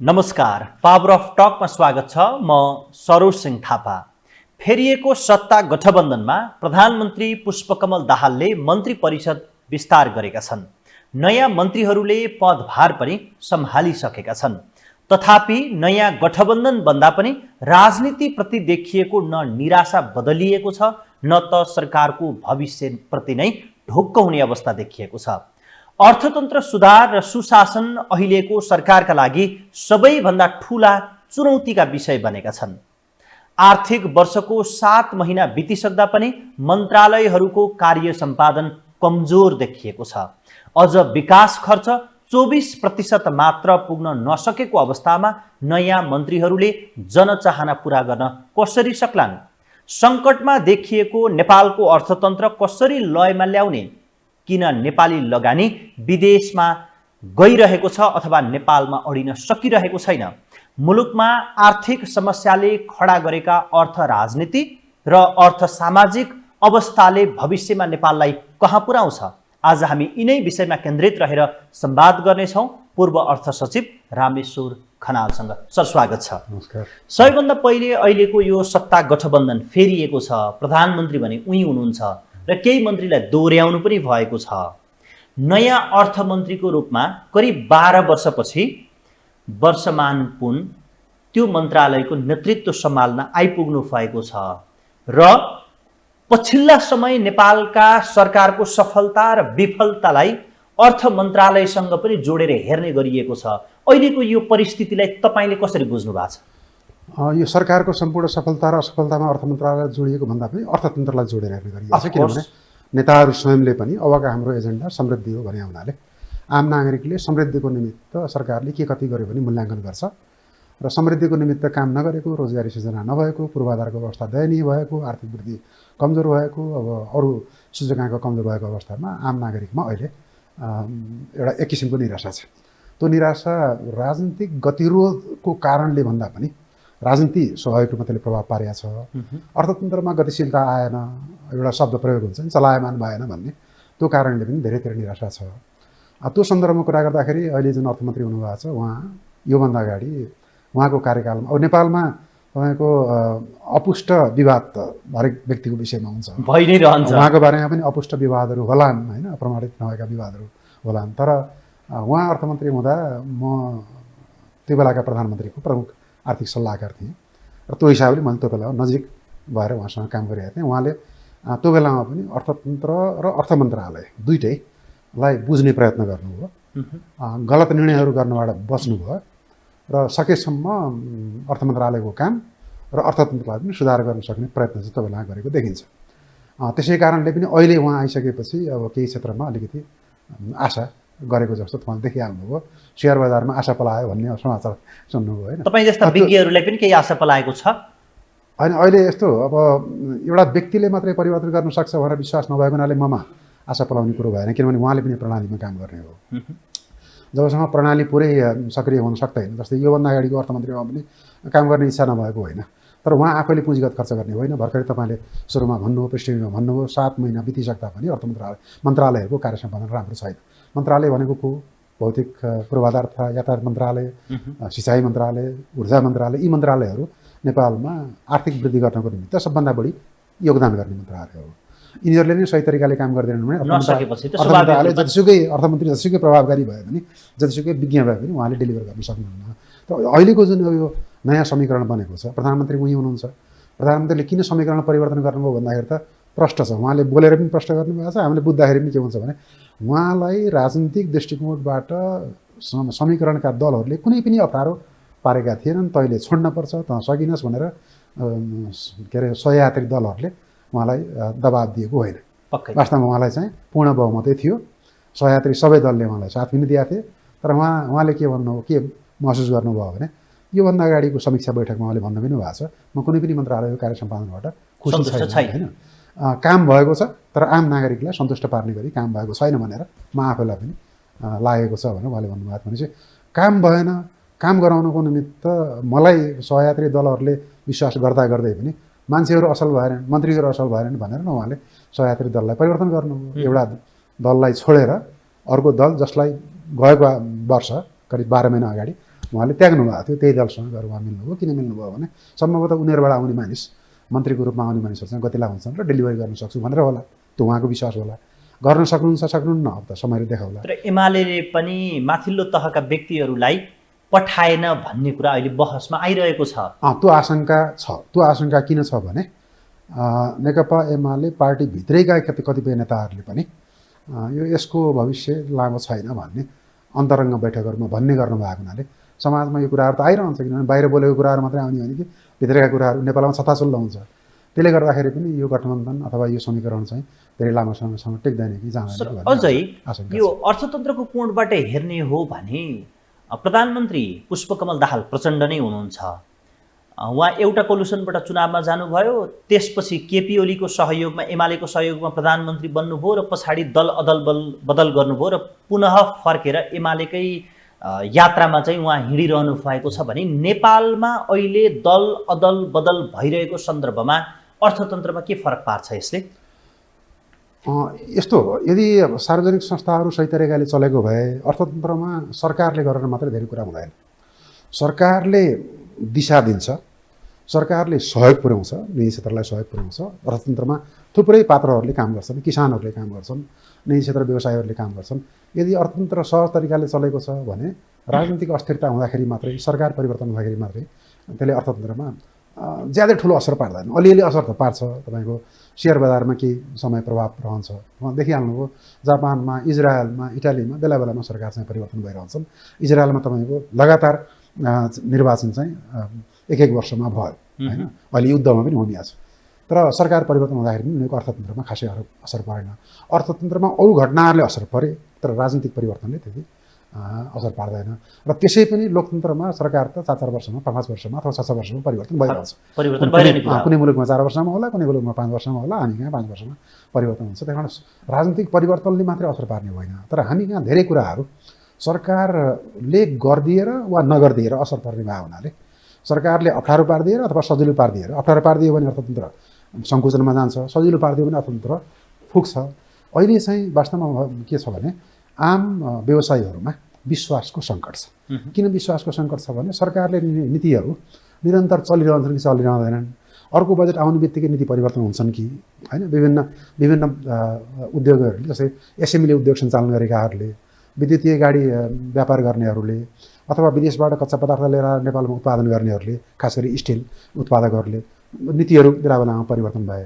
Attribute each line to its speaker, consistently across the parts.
Speaker 1: नमस्कार, power of टकमा स्वागत छ। म सरोज सिंह थापा। फेरिएको सत्ता गठबन्धनमा प्रधानमन्त्री पुष्पकमल दाहालले मन्त्री परिषद विस्तार गरेका छन्। नयाँ मन्त्रीहरूले पदभार पनि सम्हालिसकेका छन्। तथापि नयाँ गठबन्धन बन्दा पनि राजनीतिप्रति देखिएको न निराशा बदलिएको छ, न त सरकारको भविष्यप्रति नै ढुक्क हुने अवस्था देखिएको छ। अर्थतन्त्र सुधार र सुशासन अहिलेको सरकारका लागि सबैभन्दा ठूला चुनौतीका विषय बनेका छन्। आर्थिक वर्षको 7 महिना बितिसक्दा पनि मन्त्रालयहरूको कार्य सम्पादन कमजोर देखिएको छ। अझ विकास खर्च 24% मात्र पुग्न नसकेको अवस्थामा नयाँ मन्त्रीहरूले जनचाहना पूरा गर्न कसरी सक्लान्? सङ्कटमा देखिएको नेपालको अर्थतन्त्र कसरी लयमा ल्याउने? किन नेपाली लगानी विदेशमा गइरहेको छ अथवा नेपालमा अडिन सकिरहेको छैन? मुलुकमा आर्थिक समस्याले खडा गरेका अर्थ राजनीति र अर्थ सामाजिक अवस्थाले भविष्यमा नेपाललाई कहाँ पुर्याउँछ? आज हामी यिनै विषयमा केन्द्रित रहेर संवाद गर्नेछौँ पूर्व अर्थ सचिव रामेश्वर खनालसँग। सर, स्वागत छ।
Speaker 2: नमस्कार।
Speaker 1: सबैभन्दा पहिले अहिलेको यो सत्ता गठबन्धन फेरिएको छ। प्रधानमन्त्री भने उही हुनुहुन्छ र केही मन्त्रीलाई दोहोर्याउनु पनि भएको छ। नयाँ अर्थमन्त्रीको रूपमा करिब 12 वर्षपछि वर्षमान पुन त्यो मन्त्रालयको नेतृत्व सम्हाल्न आइपुग्नु भएको छ र पछिल्ला समय नेपालका सरकारको सफलता र विफलतालाई अर्थ मन्त्रालयसँग पनि जोडेर हेर्ने गरिएको छ। अहिलेको यो परिस्थितिलाई तपाईँले कसरी बुझ्नु भएको छ?
Speaker 2: यो सरकारको सम्पूर्ण सफलता र असफलतामा अर्थ मन्त्रालय जोडिएको भन्दा पनि अर्थतन्त्रलाई जोडेर हेर्ने गरिएको छ। किनभने नेताहरू स्वयंले पनि अबका हाम्रो एजेन्डा समृद्धि हो भने हुनाले आम नागरिकले समृद्धिको निमित्त सरकारले के कति गर्यो भने मूल्याङ्कन गर्छ र समृद्धिको निमित्त काम नगरेको, रोजगारी सृजना नभएको, पूर्वाधारको अवस्था दयनीय भएको, आर्थिक वृद्धि कमजोर भएको, अब अरू सूचकाङ्क कमजोर भएको अवस्थामा आम नागरिकमा अहिले एउटा एक किसिमको निराशा छ। त्यो निराशा राजनीतिक गतिरोधको कारणले भन्दा पनि राजनीति स्वाभाविक रूपमा त्यसले प्रभाव पारेको छ। अर्थतन्त्रमा गतिशीलता आएन, एउटा शब्द प्रयोग हुन्छ नि, चलायमान भएन भन्ने, त्यो कारणले पनि धेरैतिर निराशा छ। त्यो सन्दर्भमा कुरा गर्दाखेरि अहिले जुन अर्थमन्त्री हुनुभएको छ उहाँ योभन्दा अगाडि उहाँको कार्यकालमा अब नेपालमा तपाईँको अपुष्ट विवाद त हरेक व्यक्तिको विषयमा हुन्छ,
Speaker 1: भइ नै रहन्छ।
Speaker 2: उहाँको बारेमा पनि अपुष्ट विवादहरू होलान्, होइन, अप्रमाणित नभएका विवादहरू होलान्। तर उहाँ अर्थमन्त्री हुँदा म त्यो बेलाका प्रधानमन्त्रीको प्रमुख आर्थिक सल्लाहकार थिएँ र त्यो हिसाबले मैले त्यो बेला नजिक भएर उहाँसँग काम गरिरहेको थिएँ। उहाँले त्यो बेलामा पनि अर्थतन्त्र र अर्थ मन्त्रालय दुइटैलाई बुझ्ने प्रयत्न गर्नुभयो, गलत निर्णयहरू गर्नबाट बच्नुभयो र सकेसम्म अर्थ मन्त्रालयको काम र अर्थतन्त्रलाई पनि सुधार गर्न सक्ने प्रयत्न चाहिँ त्यो बेला गरेको देखिन्छ। त्यसै कारणले पनि अहिले उहाँ आइसकेपछि अब केही क्षेत्रमा अलिकति आशा गरेको जस्तो तपाईँले देखिहाल्नुभयो। सेयर बजारमा आशा पलायो भन्ने समाचार सुन्नुभयो, होइन?
Speaker 1: तपाईँ जस्ता विज्ञहरूलाई पनि केही आशा पलाएको छ?
Speaker 2: होइन, अहिले यस्तो अब एउटा व्यक्तिले मात्रै परिवर्तन गर्न सक्छ भनेर विश्वास नभएको हुनाले ममा आशा पलाउने कुरो भएन। किनभने उहाँले पनि प्रणालीमा काम गर्ने हो। जबसम्म प्रणाली पुरै सक्रिय हुन सक्दैन, जस्तै योभन्दा अगाडिको अर्थमन्त्रीमा पनि काम गर्ने इच्छा नभएको होइन, तर उहाँ आफैले पुँजीगत खर्च गर्ने होइन। भर्खरै तपाईँले सुरुमा भन्नुभयो, पृष्ठभूमिमा भन्नुभयो, 7 महिना बितिसक्दा पनि अर्थ मन्त्रालयहरूको कार्य सम्पादन राम्रो छैन। मन्त्रालय भनेको को? भौतिक पूर्वाधार तथा यातायात मन्त्रालय, सिँचाइ मन्त्रालय, ऊर्जा मन्त्रालय, यी मन्त्रालयहरू नेपालमा आर्थिक वृद्धि गर्नको निमित्त सबभन्दा बढी योगदान गर्ने मन्त्रालय हो। यिनीहरूले नै सही तरिकाले काम गर्दैनन् भने अर्थमन्त्रालय जतिसुकै अर्थमन्त्री जतिसुकै प्रभावकारी भए पनि, जतिसुकै विज्ञ भए पनि उहाँले डेलिभर गर्न सक्नुहुन्न। तर अहिलेको जुन यो नयाँ समीकरण बनेको छ, प्रधानमन्त्री उही हुनुहुन्छ। प्रधानमन्त्रीले किन समीकरण परिवर्तन गर्नुभयो भन्दाखेरि त प्रश्न छ। उहाँले बोलेर पनि प्रश्न गर्नुभएको छ, हामीले बुझ्दाखेरि पनि के हुन्छ भने उहाँलाई राजनीतिक दृष्टिकोणबाट समीकरणका दलहरूले कुनै पनि अप्ठ्यारो पारेका थिएनन्। तैँले छोड्नपर्छ, त सकिनस् भनेर के अरे सहयात्री दलहरूले उहाँलाई दबाब दिएको होइन। वास्तवमा उहाँलाई चाहिँ पूर्ण बहुमतै थियो। सहयात्री सबै दलले उहाँलाई साथ पनि दिएका थिए। तर उहाँले के भन्नुभयो, के महसुस गर्नुभयो भने योभन्दा अगाडिको समीक्षा बैठकमा उहाँले भन्नु पनि भएको छ, म कुनै पनि मन्त्रालयको कार्य सम्पादनबाट खुसी छैन, होइन, काम भएको छ तर आम नागरिकलाई सन्तुष्ट पार्ने गरी काम भएको छैन भनेर म आफैलाई पनि लागेको छ भनेर उहाँले भन्नुभएको भने चाहिँ काम भएन। काम गराउनको निमित्त मलाई सहयात्री दलहरूले विश्वास गर्दा गर्दै पनि मान्छेहरू असल भएनन्, मन्त्रीहरू असल भएनन् भनेर न उहाँले सहयात्री दललाई परिवर्तन गर्नुभयो। एउटा दललाई छोडेर अर्को दल, जसलाई गएको वर्ष करिब 12 महिना अगाडि उहाँले त्याग्नु भएको थियो, त्यही दलसँग गएर उहाँ मिल्नुभयो। किन मिल्नुभयो भने सम्भवतः उनीहरूबाट आउने मानिस, मन्त्रीको रूपमा आउने मानिसहरूसँग गतिला हुन्छन् र डेलिभरी गर्न सक्छु भनेर होला, त्यो उहाँको विश्वास होला। गर्न सक्नुहुन्छ सक्नुहुन्न, अब त समयले देखाउला।
Speaker 1: तर एमाले पनि माथिल्लो तहका व्यक्तिहरूलाई पठाएन भन्ने कुरा अहिले बहसमा आइरहेको छ।
Speaker 2: त्यो आशंका छ। त्यो आशंका किन छ भने नेकपा एमाले पार्टीभित्रैका कतिपय नेताहरूले पनि यो यसको भविष्य लामो छैन भन्ने अन्तरङ्ग बैठकहरूमा भन्ने गर्नुभएको हुनाले समाजमा यो कुराहरू त आइरहन्छ। किनभने बाहिर बोलेको कुराहरू मात्रै आउने होइन कि भित्रका कुराहरू नेपालमा छताछुल्ल हुन्छ। त्यसले गर्दाखेरि पनि यो गठबन्धन अथवा यो समीकरण चाहिँ धेरै लामो समयसम्म टेक्दैन कि जाँदैन।
Speaker 1: अझै यो अर्थतन्त्रको कोणबाट हेर्ने हो भने प्रधानमन्त्री पुष्पकमल दाहाल प्रचण्ड नै हुनुहुन्छ। उहाँ एउटा कोलुसनबाट चुनावमा जानुभयो, त्यसपछि केपी ओलीको सहयोगमा, एमालेको सहयोगमा प्रधानमन्त्री बन्नुभयो र पछाडि दल अदल बदल गर्नुभयो र पुनः फर्केर एमालेकै यात्रामा चाहिँ उहाँ हिँडिरहनु भएको छ भने नेपालमा अहिले दल अदल बदल भइरहेको सन्दर्भमा अर्थतन्त्रमा के फरक पार्छ यसले?
Speaker 2: यस्तो हो, यदि सार्वजनिक संस्थाहरू सही तरिकाले चलेको भए अर्थतन्त्रमा सरकारले गरेर मात्रै धेरै कुरा हुँदैन। सरकारले दिशा दिन्छ, सरकारले सहयोग पुर्याउँछ, निजी क्षेत्रलाई सहयोग पुर्याउँछ। अर्थतन्त्रमा थुप्रै पात्रहरूले काम गर्छन्, किसानहरूले काम गर्छन्, निजी क्षेत्र व्यवसायीहरूले काम गर्छन्। यदि अर्थतन्त्र सहज तरिकाले चलेको छ भने राजनीतिक अस्थिरता हुँदाखेरि मात्रै, सरकार परिवर्तन हुँदाखेरि मात्रै त्यसले अर्थतन्त्रमा ज्यादै ठुलो असर पार्दैन। अलिअलि असर त पार्छ। तपाईँको सेयर बजारमा केही समय प्रभाव रहन्छ। देखिहाल्नुभयो जापानमा, इजरायलमा, इटालीमा बेला बेलामा सरकार चाहिँ परिवर्तन भइरहन्छन्। इजरायलमा तपाईँको लगातार निर्वाचन चाहिँ एक वर्षमा भयो होइन। अहिले युद्धमा पनि होमिया छ। तर सरकार परिवर्तन हुँदाखेरि पनि उनीहरूको अर्थतन्त्रमा खासै असर परेन। अर्थतन्त्रमा अरू घटनाहरूले असर परे, तर राजनीतिक परिवर्तनले त्यति असर पार्दैन। र त्यसै पनि लोकतन्त्रमा सरकार त 4-4 वर्षमा, 5-5 वर्षमा अथवा 6-6 वर्षमा परिवर्तन भइरहन्छ। कुनै मुलुकमा 4 वर्षमा होला, कुनै मुलुकमा 5 वर्षमा होला, हामी कहाँ 5 वर्षमा परिवर्तन हुन्छ। त्यही कारण राजनीतिक परिवर्तनले मात्रै असर पार्ने होइन। तर हामी यहाँ धेरै कुराहरू सरकारले गरिदिएर वा नगरिदिएर असर पर्ने भएको हुनाले सरकारले अप्ठ्यारो पारिदिएर अथवा सजिलो पारिदिएर, अप्ठ्यारो पारिदियो भने अर्थतन्त्र सङ्कुचनमा जान्छ, सजिलो पारिदियो भने अर्थतन्त्र फुक्छ। अहिले चाहिँ वास्तवमा के छ भने आम व्यवसायीहरूमा विश्वासको सङ्कट छ। किन विश्वासको सङ्कट छ भने सरकारले नीतिहरू निरन्तर चलिरहन्छन् कि चलिरहँदैनन्, अर्को बजेट आउने बित्तिकै नीति परिवर्तन हुन्छन् कि होइन। विभिन्न उद्योगहरूले, जस्तै एसएमईले उद्योग सञ्चालन गरेकाहरूले, विद्युतीय गाडी व्यापार गर्नेहरूले अथवा विदेशबाट कच्चा पदार्थ लिएर नेपालमा उत्पादन गर्नेहरूले, खास गरी स्टिल उत्पादकहरूले नीतिहरू बेला बेलामा परिवर्तन भए।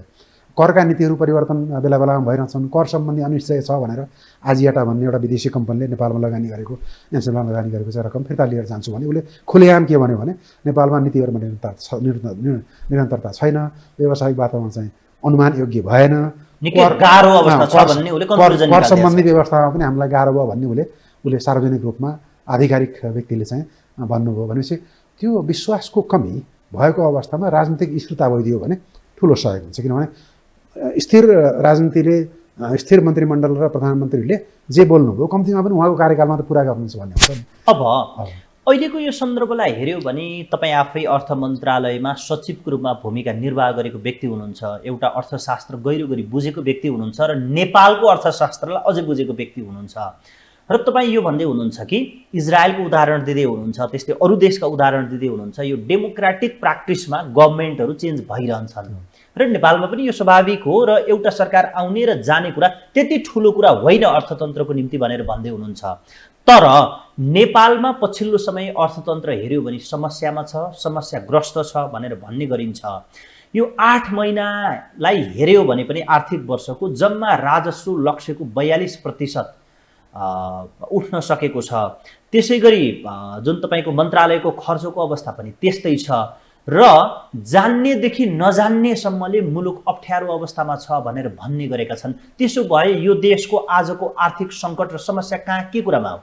Speaker 2: करका नीतिहरू परिवर्तन बेला बेलामा भइरहन्छन्। कर सम्बन्धी अनिश्चय छ भनेर आजियाटा भन्ने एउटा विदेशी कम्पनीले नेपालमा लगानी गरेको, एनसेलमा लगानी गरेको चाहिँ रकम फिर्ता लिएर जान्छु भने उसले खुलेआम के भन्यो भने नेपालमा नीतिहरूमा निरन्तरता छैन, व्यावसायिक वातावरण चाहिँ अनुमान योग्य भएन, कर सम्बन्धी व्यवस्थामा पनि हामीलाई गाह्रो भयो भन्ने उसले सार्वजनिक रूपमा आधिकारिक व्यक्तिले चाहिँ भन्नुभयो। भनेपछि त्यो विश्वासको कमी भएको अवस्थामा राजनीतिक स्थिरता भइदियो भने ठुलो सहयोग हुन्छ। किनभने स्थिर राजनीतिले, स्थिर मन्त्रीमण्डल र प्रधानमन्त्रीले जे बोल्नुभयो कम्तीमा पनि उहाँको कार्यकालमा त पुरा गर्नुहुन्छ भन्ने हुन्छ।
Speaker 1: अब अहिलेको यो सन्दर्भलाई हेऱ्यो भने तपाईँ आफै अर्थ मन्त्रालयमा सचिवको रूपमा भूमिका निर्वाह गरेको व्यक्ति हुनुहुन्छ, एउटा अर्थशास्त्र गहिरो गरी बुझेको व्यक्ति हुनुहुन्छ र नेपालको अर्थशास्त्रलाई अझै बुझेको व्यक्ति हुनुहुन्छ। र तपाईँ यो भन्दै हुनुहुन्छ कि इजरायलको उदाहरण दिँदै हुनुहुन्छ, त्यस्तै अरू देशका उदाहरण दिँदै हुनुहुन्छ, यो डेमोक्रेटिक प्र्याक्टिसमा गभर्मेन्टहरू चेन्ज भइरहन्छन् र नेपालमा पनि यो स्वाभाविक हो र एउटा सरकार आउने र जाने कुरा त्यति ठुलो कुरा होइन अर्थतन्त्रको निम्ति भनेर भन्दै हुनुहुन्छ। तर नेपालमा पछिल्लो समय अर्थतन्त्र हेऱ्यो भने समस्यामा छ, समस्याग्रस्त छ भनेर भन्ने गरिन्छ। यो 8 महिनालाई हेऱ्यो भने पनि आर्थिक वर्षको जम्मा राजस्व लक्ष्यको 42% उठ्न सकेको छ। त्यसै गरी जुन तपाईँको मन्त्रालयको खर्चको अवस्था पनि त्यस्तै छ र जान्नेदेखि नजान्नेसम्मले मुलुक अप्ठ्यारो अवस्थामा छ भनेर भन्ने गरेका छन्। त्यसो भए यो देशको आजको आर्थिक सङ्कट र समस्या कहाँ के कुरामा हो?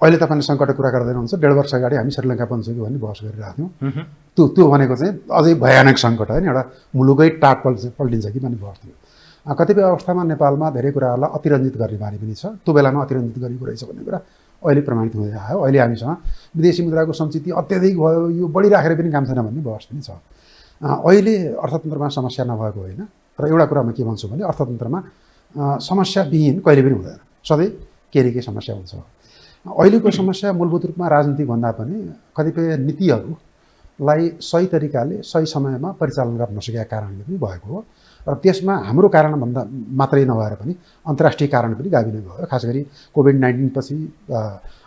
Speaker 2: अहिले तपाईँले सङ्कटको कुरा गर्दै हुनुहुन्छ। 1.5 वर्ष अगाडि हामी श्रीलङ्का बन्छ कि भन्ने बहस गरिरहेको थियौँ। त्यो भनेको चाहिँ अझै भयानक सङ्कट होइन, एउटा मुलुकै टाट पल्टिन्छ कि भन्ने बहस थियो। कतिपय अवस्थामा नेपालमा धेरै कुराहरूलाई अतिरञ्जित गर्ने बानी पनि छ। त्यो बेलामा अतिरञ्जित गरेको रहेछ भन्ने कुरा अहिले प्रमाणित हुँदै आयो। अहिले हामीसँग विदेशी मुद्राको सञ्चित अत्याधिक भयो, यो बढिराखेर पनि काम छैन भन्ने बहस पनि छ। अहिले अर्थतन्त्रमा समस्या नभएको होइन। र एउटा कुरामा के भन्छु भने अर्थतन्त्रमा समस्याविहीन कहिले पनि हुँदैन, सधैँ केही न केही समस्या हुन्छ। अहिलेको समस्या मूलभूत रूपमा राजनीतिक भन्दा पनि कतिपय नीतिहरूलाई सही तरिकाले सही समयमा परिचालन गर्न नसकेका कारणले पनि भएको हो र त्यसमा हाम्रो कारण भन्दा मात्रै नभएर पनि अन्तर्राष्ट्रिय कारण पनि गाभिन गयो। खास गरी कोभिड-19 पछि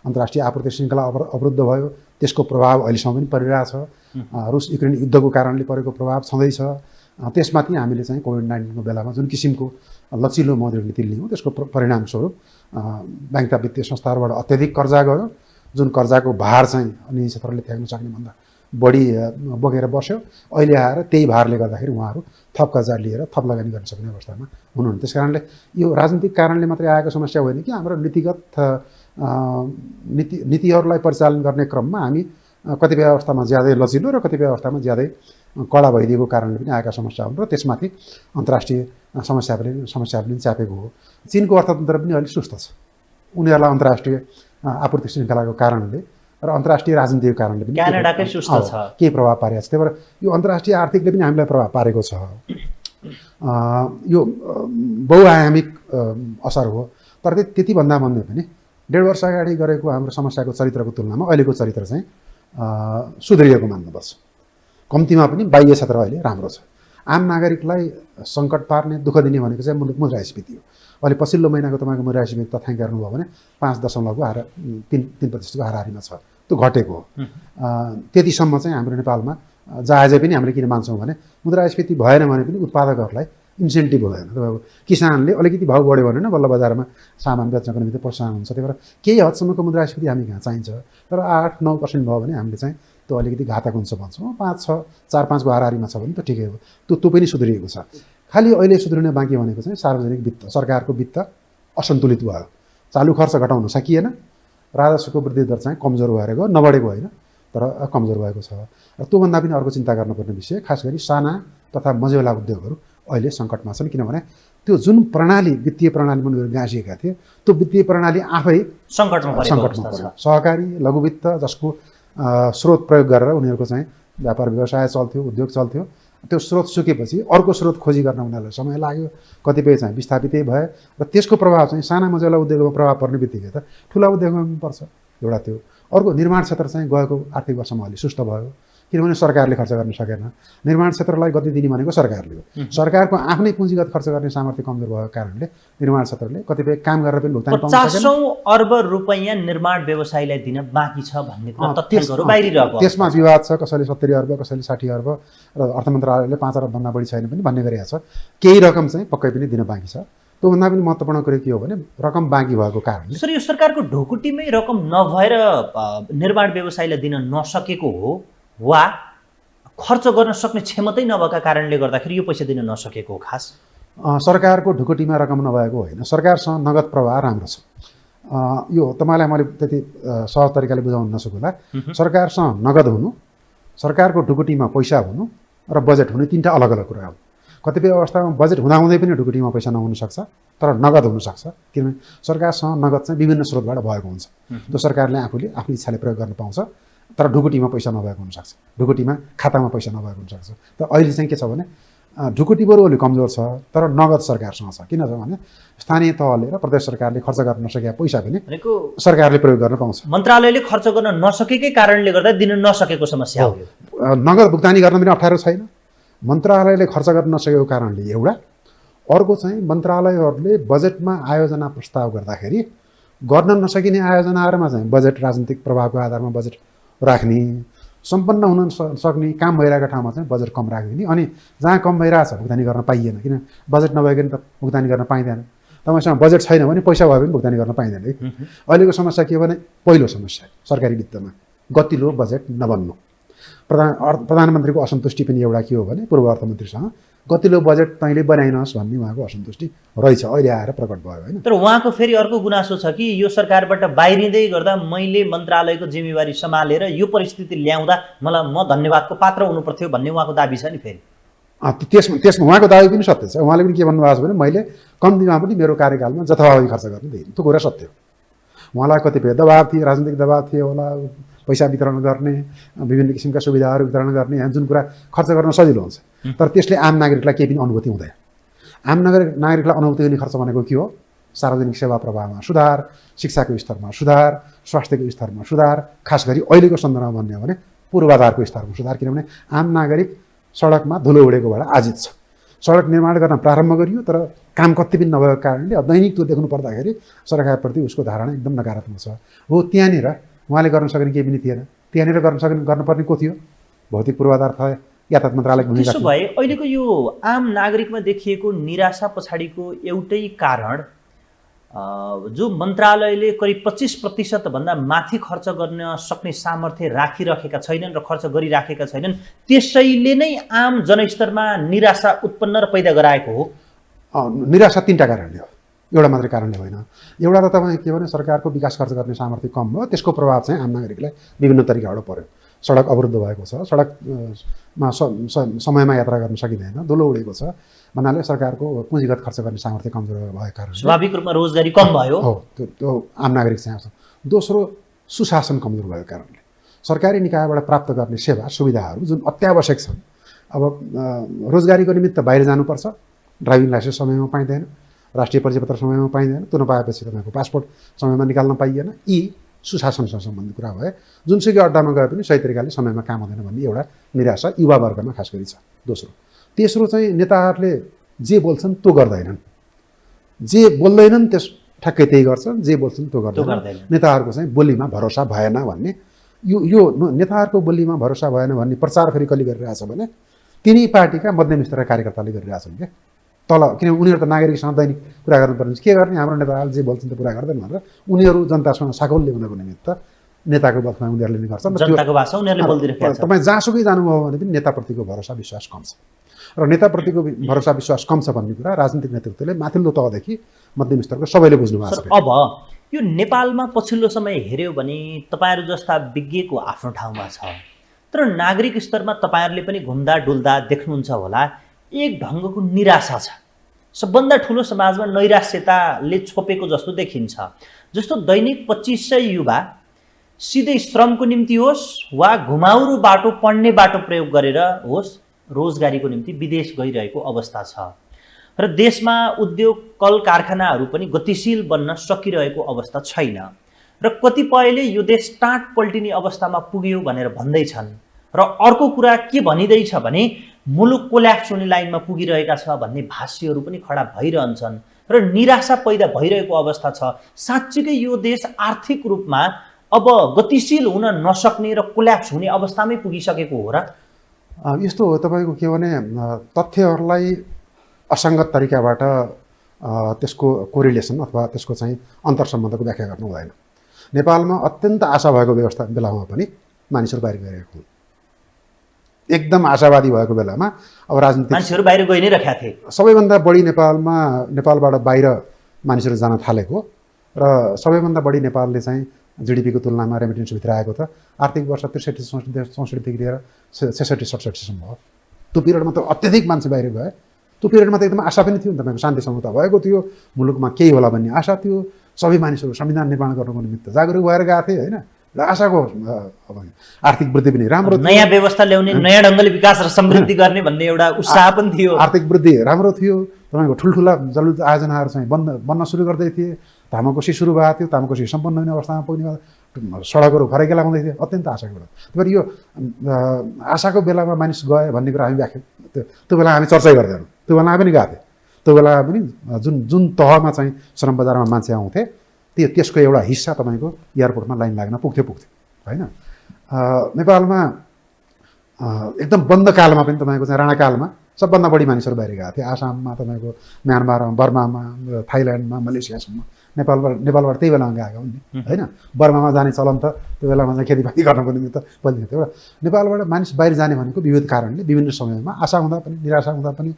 Speaker 2: अन्तर्राष्ट्रिय आपूर्ति श्रृङ्खला अवरुद्ध भयो, त्यसको प्रभाव अहिलेसम्म पनि परिरहेछ। रुस युक्रेन युद्धको कारणले परेको प्रभाव छँदैछ। त्यसमाथि हामीले चाहिँ कोभिड-19 को बेलामा जुन किसिमको लचिलो मौद्रिक नीति लियौँ त्यसको परिणामस्वरूप ब्याङ्कका वित्तीय संस्थाहरूबाट अत्यधिक कर्जा गयो, जुन कर्जाको भार चाहिँ अन्य क्षेत्रले त्याग्न सक्ने भन्दा बढी बोकेर बस्यो। अहिले आएर त्यही भारले गर्दाखेरि उहाँहरू थप कर्जा लिएर थप लगानी गर्न सक्ने अवस्थामा हुनुहुन्न। त्यस कारणले यो राजनीतिक कारणले मात्रै आएको समस्या होइन कि हाम्रो नीतिगत नीतिहरूलाई परिचालन गर्ने क्रममा हामी कतिपय अवस्थामा ज्यादै लचिलो र कतिपय अवस्थामा ज्यादै कडा भइदिएको कारणले पनि आएका समस्या हुन् र त्यसमाथि अन्तर्राष्ट्रिय समस्याहरूले च्यापेको हो। चीनको अर्थतन्त्र पनि अलिक सुस्त छ। उनीहरूलाई अन्तर्राष्ट्रिय आपूर्ति श्रृङ्खलाको कारणले र अन्तर्राष्ट्रिय राजनीतिको कारणले पनि
Speaker 1: क्यानाडाकै सुस्त छ,
Speaker 2: केही प्रभाव पारेको छ। त्यही भएर यो अन्तर्राष्ट्रिय आर्थिकले पनि हामीलाई प्रभाव पारेको छ। यो बहुआयामिक असर हो। तर त्यतिभन्दा भन्दै पनि 1.5 वर्ष अगाडि गरेको हाम्रो समस्याको चरित्रको तुलनामा अहिलेको चरित्र चाहिँ सुध्रिएको मान्नुपर्छ। कम्तीमा पनि बाह्य क्षेत्र अहिले राम्रो छ। आम नागरिकलाई सङ्कट पार्ने दुःख दिने भनेको चाहिँ मुद्रास्फीति हो। अहिले पछिल्लो महिनाको तपाईँको मुद्रास्फीति तथ्याङ्क हेर्नुभयो भने 5.3% को हाराहारीमा छ। त्यो घटेको हो। त्यतिसम्म चाहिँ हाम्रो नेपालमा जहाजै पनि हामीले किन मान्छौँ भने मुद्रास्फीति भएन भने पनि उत्पादकहरूलाई इन्सेन्टिभ हुँदैन। तपाईँको किसानले अलिकति भाउ बढ्यो भने बल्ल बजारमा सामान बेच्नको निम्ति प्रोत्साहन हुन्छ। त्यही भएर केही हदसम्मको मुद्रास्फीति हामी कहाँ चाहिन्छ। तर 8-9% भयो भने हामीले चाहिँ त्यो अलिकति घातक हुन्छ भन्छौँ। 4-5 को हाराहारीमा छ भने त ठिकै हो। त्यो पनि सुध्रिएको छ। खालि अहिले सुध्रिने बाँकी भनेको चाहिँ सार्वजनिक वित्त, सरकारको वित्त असन्तुलित भयो। चालु खर्च घटाउन सकिएन, राजस्वको वृद्धि दर चाहिँ कमजोर भएर गयो, नबढेको होइन तर कमजोर भएको छ। र त्योभन्दा पनि अर्को चिन्ता गर्नुपर्ने विषय खास गरी साना तथा मझौला उद्योगहरू अहिले सङ्कटमा छन्। किनभने त्यो जुन प्रणाली वित्तीय प्रणालीमा उनीहरू गाँसिएका थिए त्यो वित्तीय प्रणाली आफै सङ्कटमा पर्यो। सहकारी लघुवित्त जसको स्रोत प्रयोग गरेर उनीहरूको चाहिँ व्यापार व्यवसाय चल्थ्यो, उद्योग चल्थ्यो, त्यो स्रोत सुकेपछि अर्को स्रोत खोजी गर्न उनीहरूलाई समय लाग्यो। कतिपय चाहिँ विस्थापितै भए र त्यसको प्रभाव चाहिँ साना मझौला उद्योगमा प्रभाव पर्ने बित्तिकै त ठुला उद्योगमा पनि पर्छ। एउटा त्यो। अर्को निर्माण क्षेत्र चाहिँ गएको आर्थिक वर्षमा अलि सुस्त भयो। किनभने सरकारले खर्च गर्न सकेन। निर्माण क्षेत्रलाई गति दिने भनेको सरकारले हो। सरकारको आफ्नै पुँजीगत खर्च गर्ने सामर्थ्य कमजोर भएको कारणले निर्माण क्षेत्रले कतिपय काम गरेर पनि भुक्तानी पाउन सकेन।
Speaker 1: 50 अर्ब रुपैयाँ निर्माण व्यवसायीलाई दिन बाँकी छ भन्ने तथ्यहरू बाहिरिरहेको।
Speaker 2: त्यसमा विवाद छ। कसैले 70 अर्ब, कसैले 60 अर्ब र अर्थ मन्त्रालयले 5 अर्ब भन्दा बढी छैन पनि भन्ने गरेको छ। केही रकम चाहिँ पक्कै पनि दिन बाँकी छ। त्योभन्दा पनि महत्त्वपूर्ण कुरो के हो भने रकम बाँकी भएको कारणले
Speaker 1: सर यो सरकारको ढुकुटीमै रकम नभएर निर्माण व्यवसायीलाई दिन नसकेको हो वा खर्च गर्न सक्ने क्षमतै नभएका कारणले गर्दाखेरि यो पैसा दिन नसकेको हो? खास
Speaker 2: सरकारको ढुकुटीमा रकम नभएको होइन, सरकारसँग नगद प्रवाह राम्रो छ। यो तपाईँलाई मैले त्यति सहज तरिकाले बुझाउन नसकुला। सरकारसँग नगद हुनु, सरकारको ढुकुटीमा पैसा हुनु र बजेट हुनु तीनटा अलग अलग कुरा हो। कतिपय अवस्थामा बजेट हुँदाहुँदै पनि ढुकुटीमा पैसा नहुन सक्छ तर नगद हुनसक्छ। किनभने सरकारसँग नगद चाहिँ विभिन्न स्रोतबाट भएको हुन्छ। त्यो सरकारले आफूले आफ्नो इच्छाले प्रयोग गर्न पाउँछ तर ढुकुटीमा पैसा नभएको हुनसक्छ, ढुकुटीमा खातामा पैसा नभएको हुनसक्छ। तर अहिले चाहिँ के छ भने ढुकुटी बरु अलि कमजोर छ तर नगद सरकारसँग छ। किन छ भने स्थानीय तहले र प्रदेश सरकारले खर्च गर्न नसकेका पैसा पनि सरकारले प्रयोग गर्न पाउँछ।
Speaker 1: मन्त्रालयले खर्च गर्न नसकेकै कारणले गर्दा दिन नसकेको समस्या हो।
Speaker 2: नगद भुक्तानी गर्न पनि अप्ठ्यारो छैन। मन्त्रालयले खर्च गर्न नसकेको कारणले एउटा। अर्को चाहिँ मन्त्रालयहरूले बजेटमा आयोजना प्रस्ताव गर्दाखेरि गर्न नसकिने आयोजनाहरूमा चाहिँ बजेट राजनीतिक प्रभावको आधारमा बजेट राख्ने, सम्पन्न हुन सक्ने काम भइरहेको ठाउँमा चाहिँ बजेट कम राखिदिने, अनि जहाँ कम भइरहेछ भुक्तानी गर्न पाइएन। किन बजेट नभइकन त भुक्तानी गर्न पाइँदैन। तपाईँसँग बजेट छैन भने पैसा भयो भने भुक्तानी गर्न पाइँदैन। अहिलेको समस्या के हो भने पहिलो समस्या सरकारी वित्तमा गतिलो बजेट नबन्नु। प्रधानमन्त्रीको असन्तुष्टि पनि एउटा के हो भने पूर्व अर्थमन्त्रीसँग गतिलो बजेट तैँले बनाइनस् भन्ने उहाँको असन्तुष्टि रहेछ, अहिले आएर प्रकट भयो होइन।
Speaker 1: तर उहाँको फेरि अर्को गुनासो छ कि यो सरकारबाट बाहिरिँदै गर्दा मैले मन्त्रालयको जिम्मेवारी सम्हालेर यो परिस्थिति ल्याउँदा म धन्यवादको पात्र हुनुपर्थ्यो भन्ने उहाँको दाबी छ नि। फेरि
Speaker 2: त्यसमा उहाँको दाबी पनि सत्य छ। उहाँले पनि के भन्नुभएको छ भने मैले कम्तीमा पनि मेरो कार्यकालमा जथाभावी खर्च गर्न दिएँ। त्यो कुरा सत्य हो। उहाँलाई कतिपय दबाब थिए, राजनीतिक दबाब थिए होला, पैसा वितरण गर्ने, विभिन्न किसिमका सुविधाहरू वितरण गर्ने, जुन कुरा खर्च गर्न सजिलो हुन्छ तर त्यसले आम नागरिकलाई केही पनि अनुभूति हुँदैन। आम नागरिकलाई अनुभूति हुने खर्च भनेको के हो? सार्वजनिक सेवा प्रवाहमा सुधार, शिक्षाको स्तरमा सुधार, स्वास्थ्यको स्तरमा सुधार, खास गरी अहिलेको सन्दर्भमा भन्ने हो भने पूर्वाधारको स्तरमा सुधार। किनभने आम नागरिक सडकमा धुलो उडेकोबाट आजित छ। सडक निर्माण गर्न प्रारम्भ गरियो तर काम कति पनि नभएको कारणले दैनिक त्यो देख्नु पर्दाखेरि सरकारप्रति उसको धारणा एकदम नकारात्मक छ। हो त्यहाँनिर उहाँले गर्न सक्ने केही पनि थिएन। त्यहाँनिर गर्नुपर्ने को थियो? भौतिक पूर्वाधार थियो, यातायात मन्त्रालयको भूमिका
Speaker 1: त्यसो
Speaker 2: थियो।
Speaker 1: भए अहिलेको यो आम नागरिकमा देखिएको निराशा पछाडिको एउटै कारण जो मन्त्रालयले करिब 25% भन्दा माथि खर्च गर्न सक्ने सामर्थ्य राखिरहेका छैनन् र खर्च गरिराखेका छैनन्, त्यसैले नै आम जनस्तरमा निराशा उत्पन्न र पैदा गराएको हो।
Speaker 2: निराशा तीनटा कारणले हो, एउटा मात्रै कारणले होइन। एउटा त तपाईँ के भने सरकारको विकास खर्च गर्ने सामर्थ्य कम भयो, त्यसको प्रभाव चाहिँ आम नागरिकलाई विभिन्न तरिकाबाट पर्यो। सडक अवरुद्ध भएको छ, सडकमा समयमा यात्रा गर्न सकिँदैन, धुलो उडेको छ भन्नाले सरकारको पुँजीगत खर्च गर्ने सामर्थ्य कमजोर भएको कारण
Speaker 1: स्वाभाविक रूपमा रोजगारी कम भयो।
Speaker 2: हो, त्यो आम नागरिक चाहिँ आउँछ। दोस्रो, सुशासन कमजोर भएको कारणले सरकारी निकायबाट प्राप्त गर्ने सेवा सुविधाहरू जुन अत्यावश्यक छन्, अब रोजगारीको निमित्त बाहिर जानुपर्छ, ड्राइभिङ लाइसेन्स समयमा पाइँदैन, राष्ट्रिय परिचयपत्र समयमा पाइँदैन, त्यो नपाएपछि तपाईँको पासपोर्ट समयमा निकाल्न पाइएन। यी सुशासनसँग सम्बन्धित कुरा भए जुनसुकै अड्डामा गए पनि सही तरिकाले समयमा काम हुँदैन भन्ने एउटा निराशा युवा वर्गमा खास गरी छ। दोस्रो, तेस्रो चाहिँ नेताहरूले जे बोल्छन् त्यो गर्दैनन्, जे बोल्दैनन् त्यस ठ्याक्कै त्यही गर्छन्, जे बोल्छन् त्यो गर्दैनन्। नेताहरूको चाहिँ बोलीमा भरोसा भएन भन्ने, यो नेताहरूको बोलीमा भरोसा भएन भन्ने प्रचार फेरि कसले गरिरहेछ भने तिनी पार्टीका मध्यम स्तरका कार्यकर्ताले गरिरहेछन् क्या तल। किनभने उनीहरू त नागरिकसँग दैनिक कुरा गर्नुपर्ने, के गर्ने हाम्रो नेताहरूले जे बोल्छन् त्यो पुरा गर्दैन भनेर उनीहरू जनतासँग साकौल ल्याउनको निमित्त नेताको बदमा उनीहरूले नै गर्छन्।
Speaker 1: जनताको भाषा उनीहरूले बोलिदिरहेका छन्।
Speaker 2: तपाईँ जहाँसुकै जानुभयो भने पनि नेताप्रतिको भरोसा विश्वास कम छ, र नेताप्रतिको भरोसा विश्वास कम छ भन्ने कुरा राजनीतिक नेतृत्वले माथिल्लो तहदेखि मध्यम स्तरको सबैले बुझ्नु भएको छ।
Speaker 1: अब यो नेपालमा पछिल्लो समय हेऱ्यो भने तपाईँहरू जस्ता विज्ञको आफ्नो ठाउँमा छ, तर नागरिक स्तरमा तपाईँहरूले पनि घुम्दा डुल्दा देख्नुहुन्छ होला एक ढङ्गको निराशा छ। सबभन्दा ठुलो समाजमा नैराश्यताले छोपेको जस्तो देखिन्छ। जस्तो दैनिक 2500 युवा सिधै श्रमको निम्ति होस् वा घुमाउरो बाटो पढ्ने बाटो प्रयोग गरेर होस् रोजगारीको निम्ति विदेश गइरहेको अवस्था छ, र देशमा उद्योग कल कारखानाहरू पनि गतिशील बन्न सकिरहेको अवस्था छैन, र कतिपयले यो देश टाँट पल्टिने अवस्थामा पुग्यो भनेर भन्दैछन्। र अर्को कुरा के भनिँदैछ भने मुलुक कोल्याप्स हुने लाइनमा पुगिरहेका छ भन्ने भाष्यहरू पनि खडा भइरहन्छन्, र निराशा पैदा भइरहेको अवस्था छ। साँच्चीकै यो देश आर्थिक रूपमा अब गतिशील हुन नसक्ने र कोल्याप्स हुने अवस्थामै पुगिसकेको हो र?
Speaker 2: यस्तो हो, तपाईँको के भने तथ्यहरूलाई असङ्गत तरिकाबाट त्यसको कोरिलेसन अथवा त्यसको चाहिँ अन्तर्सम्बन्धको व्याख्या गर्नु भएन। नेपालमा अत्यन्त आशा भएको बेलामा पनि मानिसहरू बाहिर गइरहेको हुन्। एकदम आशावादी भएको बेलामा अब राजनीतिक
Speaker 1: मानिसहरू बाहिर गइ नै राखेका थिए।
Speaker 2: सबैभन्दा बढी नेपालबाट बाहिर मानिसहरू जान थालेको र सबैभन्दा बढी नेपालले चाहिँ जिडिपीको तुलनामा रेमिटेन्स भित्र आएको त आर्थिक वर्ष 63-64देखि लिएर 66-67सम्म हो। त्यो पिरियडमा त अत्यधिक मान्छे बाहिर गए। त्यो पिरियडमा त एकदम आशा पनि थियो नि, तपाईँको शान्ति समझौता भएको थियो, मुलुकमा केही होला भन्ने आशा थियो, सबै मानिसहरू संविधान निर्माण गर्नुको निमित्त जागरुक भएर गएको थिए होइन, र आशाको अब आर्थिक वृद्धि पनि राम्रो थियो,
Speaker 1: नयाँ व्यवस्था ल्याउने, नयाँ ढङ्गले विकास र समृद्धि गर्ने भन्ने एउटा उत्साह पनि थियो,
Speaker 2: आर्थिक वृद्धि राम्रो थियो। तपाईँको ठुल्ठुला जलविद्युत आयोजनाहरू चाहिँ बन्न सुरु गर्दै थिए, तामाकोसी सुरु भएको थियो, तामाकोसी सम्पन्न हुने अवस्थामा पुग्ने, सडकहरू फरेकेला हुँदै थियो, अत्यन्त आशाको बेला। तर यो आशाको बेलामा मानिस गए भन्ने कुरा हामी व्याख्या त्यो बेला हामी चर्चै गर्दैनौँ। त्यो बेला पनि गएको थिएँ, त्यो बेला पनि जुन तहमा चाहिँ श्रम बजारमा मान्छे आउँथे त्यसको एउटा हिस्सा तपाईँको एयरपोर्टमा लाइन लाग्न पुग्थ्यो होइन। नेपालमा एकदम बन्द कालमा पनि तपाईँको चाहिँ राणाकालमा सबभन्दा बढी मानिसहरू बाहिर गएको थिए। आसाममा तपाईँको म्यानमारमा, बर्मामा, थाइल्यान्डमा, मलेसियासम्म नेपालबाट त्यही बेलामा गएको हुन् नि होइन। बर्मामा जाने चलन त त्यो बेलामा चाहिँ खेतीपाती गर्नको निमित्त बलिन्थ्यो। एउटा नेपालबाट मानिस बाहिर जाने भनेको विविध कारणले विभिन्न समयमा आशा हुँदा पनि, निराशा हुँदा पनि,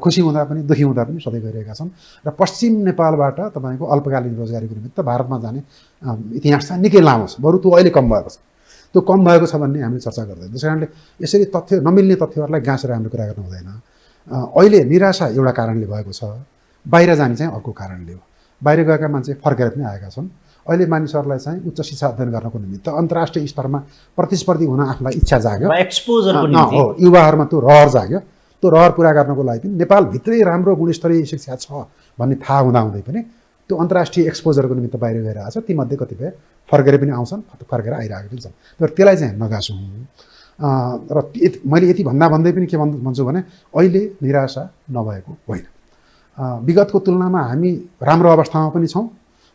Speaker 2: खुसी हुँदा पनि, दुःखी हुँदा पनि सधैँ गइरहेका छन्। र पश्चिम नेपालबाट तपाईँको अल्पकालीन रोजगारीको निमित्त भारतमा जाने इतिहास चाहिँ निकै लामो छ, बरु त्यो अहिले कम भएको छ। त्यो कम भएको छ भन्ने हामीले चर्चा गर्दैनौँ। त्यस कारणले यसरी नमिल्ने तथ्यहरूलाई गाँसेर हामीले कुरा गर्नु हुँदैन। अहिले निराशा एउटा कारणले भएको छ, बाहिर जाने चाहिँ अर्को कारणले हो। बाहिर गएका मान्छे फर्केर पनि आएका छन्। अहिले मानिसहरूलाई चाहिँ उच्च शिक्षा अध्ययन गर्नको निमित्त अन्तर्राष्ट्रिय स्तरमा प्रतिस्पर्धी हुन आफूलाई इच्छा जाग्यो,
Speaker 1: एक्सपोजरको
Speaker 2: युवाहरूमा त्यो रहर जाग्यो। त्यो रहर पुरा गर्नको लागि पनि नेपालभित्रै राम्रो गुणस्तरीय शिक्षा छ भन्ने थाहा हुँदाहुँदै पनि त्यो अन्तर्राष्ट्रिय एक्सपोजरको निमित्त बाहिर गइरहेको छ, तीमध्ये कतिपय फर्केर पनि आउँछन्, फर्केर आइरहेको पनि छन्। तर त्यसलाई चाहिँ नगासौँ। र मैले यति भन्दै पनि के भन्छु भने अहिले निराशा नभएको होइन। विगतको तुलनामा हामी राम्रो अवस्थामा पनि छौँ,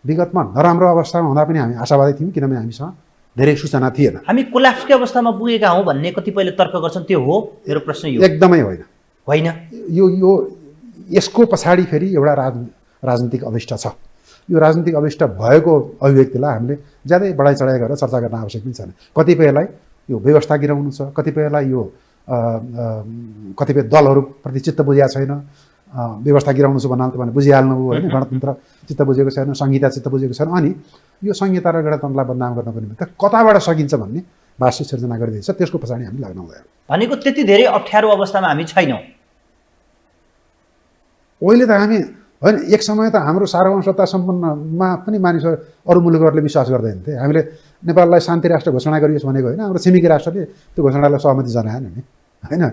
Speaker 2: विगतमा नराम्रो अवस्थामा हुँदा पनि हामी आशावादी थियौँ, किनभने हामीसँग धेरै सूचना थिएन।
Speaker 1: हामी कोल्याप्सकै अवस्थामा पुगेका हौँ भन्ने कतिपयले तर्क गर्छन्, त्यो हो? मेरो प्रश्न यो
Speaker 2: एकदमै होइन।
Speaker 1: होइन,
Speaker 2: यो यसको पछाडि फेरि एउटा राजनीतिक अभिष्ट छ। यो राजनीतिक अभिष्ट भएको अभिव्यक्तिलाई हामीले ज्यादै बढाइ चढाइ गरेर चर्चा गर्न आवश्यक पनि छैन। कतिपयलाई यो व्यवस्था गिराउनु छ, कतिपयलाई यो कतिपय दलहरूप्रति चित्त बुझेको छैन, व्यवस्था गिराउनु छ भन्नाले तपाईँले बुझिहाल्नु हो होइन। गणतन्त्र चित्त बुझेको छैन, संहिता चित्त बुझेको छैन, अनि यो संहिता र गणतन्त्रलाई बदनाम गर्नको निमित्त कताबाट सकिन्छ भन्ने भाष्य सिर्जना गरिदिएछ। त्यसको पछाडि हामी लाग्न हुँदैन।
Speaker 1: भनेको त्यति धेरै अप्ठ्यारो अवस्थामा हामी छैनौँ।
Speaker 2: अहिले त हामी होइन, एक समय त हाम्रो सार्वभौमसत्ता सम्पन्नमा पनि मानिसहरू अरू मुलुकहरूले विश्वास गर्दैन थिए। हामीले नेपाललाई शान्ति राष्ट्र घोषणा गरियोस् भनेको होइन, हाम्रो छिमेकी राष्ट्रले त्यो घोषणालाई सहमति जनाएन नि होइन।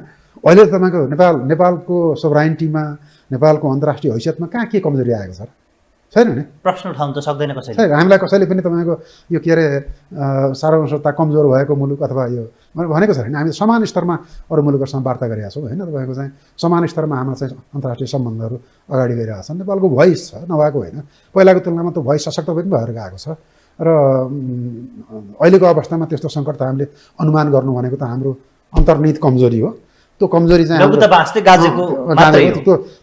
Speaker 2: अहिले तपाईँको नेपालको सोभराइन्टीमा, नेपालको अन्तर्राष्ट्रिय हैसियतमा कहाँ के कमजोरी आएको छ र? छैन नि। प्रश्न
Speaker 1: उठाउनु त सक्दैन कसैले।
Speaker 2: हामीलाई कसैले पनि तपाईँको यो के अरे सार्वभौमसत्ता कमजोर भएको मुलुक अथवा यो भनेको छैन। हामी समान स्तरमा अरू मुलुकहरूसँग वार्ता गरिरहेका छौँ होइन। तपाईँको चाहिँ समान स्तरमा हाम्रो चाहिँ अन्तर्राष्ट्रिय सम्बन्धहरू अगाडि गइरहेका छन्। नेपालको भोइस छ, नभएको होइन। पहिलाको तुलनामा त्यो भोइस सशक्त पनि भएर गएको छ। र अहिलेको अवस्थामा त्यस्तो सङ्कट त हामीले अनुमान गर्नु भनेको त हाम्रो अन्तर्निहित कमजोरी हो। त्यो कमजोरी चाहिँ